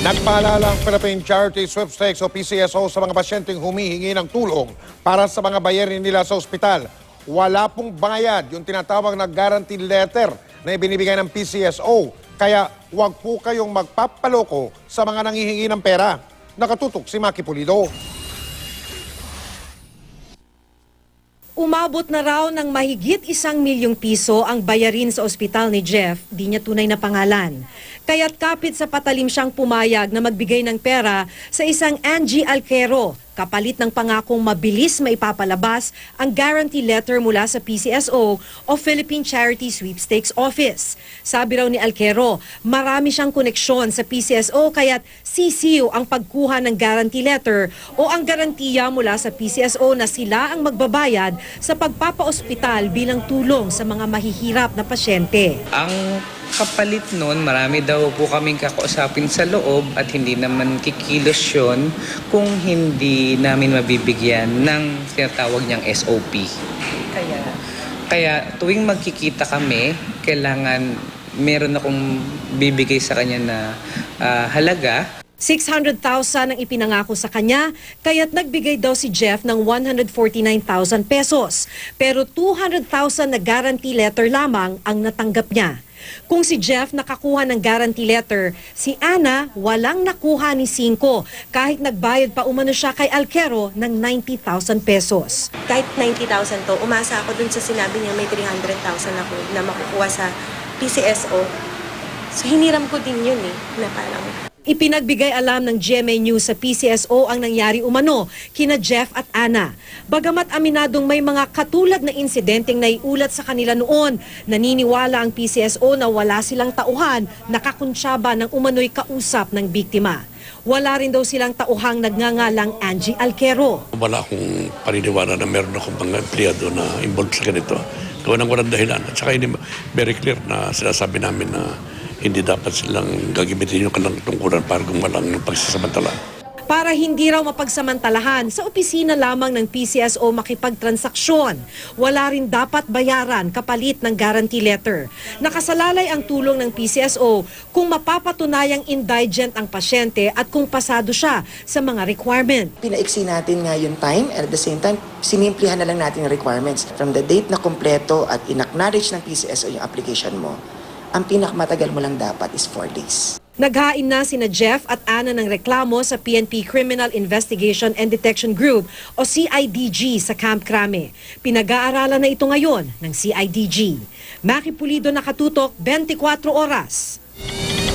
Nagpaalala ang Philippine Charity Sweepstakes o PCSO sa mga pasyenteng humihingi ng tulong para sa mga bayarin nila sa ospital. Wala pong bayad yung tinatawag na guarantee letter na ibinibigay ng PCSO. Kaya huwag po kayong magpapaloko sa mga nangihingi ng pera. Nakatutok si Maki Pulido. Umabot na raw ng mahigit 1 milyong piso ang bayarin sa ospital ni Jeff, di niya tunay na pangalan. Kaya't kapit sa patalim siyang pumayag na magbigay ng pera sa isang Angie Alquero, kapalit ng pangakong mabilis maipapalabas ang guarantee letter mula sa PCSO o Philippine Charity Sweepstakes Office. Sabi raw ni Alquero, marami siyang koneksyon sa PCSO kaya't sisiw ang pagkuha ng guarantee letter o ang garantiya mula sa PCSO na sila ang magbabayad sa pagpapaospital bilang tulong sa mga mahihirap na pasyente. Ang kapalit nun, marami daw po kaming kakausapin sa loob at hindi naman kikilos yun kung hindi namin mabibigyan ng tinatawag niyang SOP. Kaya tuwing magkikita kami, kailangan meron akong bibigay sa kanya na halaga. 600,000 ang ipinangako sa kanya, kaya't nagbigay daw si Jeff ng 149,000 pesos. Pero 200,000 na guarantee letter lamang ang natanggap niya. Kung si Jeff nakakuha ng guarantee letter, si Ana walang nakuha ni 5 kahit nagbayad pa umano siya kay Alquero ng 90,000 pesos. Kahit 90,000 to, umasa ako dun sa sinabi niya may 300,000 ako na makukuha sa PCSO. So hiniram ko din yun na parang... Ipinagbigay alam ng GMA News sa PCSO ang nangyari umano kina Jeff at Ana. Bagamat aminadong may mga katulad na insidenteng naiulat sa kanila noon, naniniwala ang PCSO na wala silang tauhan nakakuntsaba ng umano'y kausap ng biktima. Wala rin daw silang tauhang nagngangalang Angie Alquero. Wala akong paniniwala na meron akong mga empleyado na involved sa ganito. Gawa ng walang dahilan. At saka very clear na sinasabi namin na hindi dapat silang gagamitin yung kanilang tungkulan para gumalang ng pagsasamantala. Para hindi raw mapagsamantalahan, sa opisina lamang ng PCSO makipagtransaksyon. Wala rin dapat bayaran kapalit ng guarantee letter. Nakasalalay ang tulong ng PCSO kung mapapatunayang indigent ang pasyente at kung pasado siya sa mga requirement. Pinaiksi natin nga yung time and at the same time, sinimplihan na lang natin yung requirements. From the date na kumpleto at in-acknowledge ng PCSO yung application mo, ang pinakamatagal mo lang dapat is 4 days. Naghain na sina Jeff at Ana ng reklamo sa PNP Criminal Investigation and Detection Group o CIDG sa Camp Crame. Pinag-aaralan na ito ngayon ng CIDG. Maki Pulido, nakatutok, 24 oras.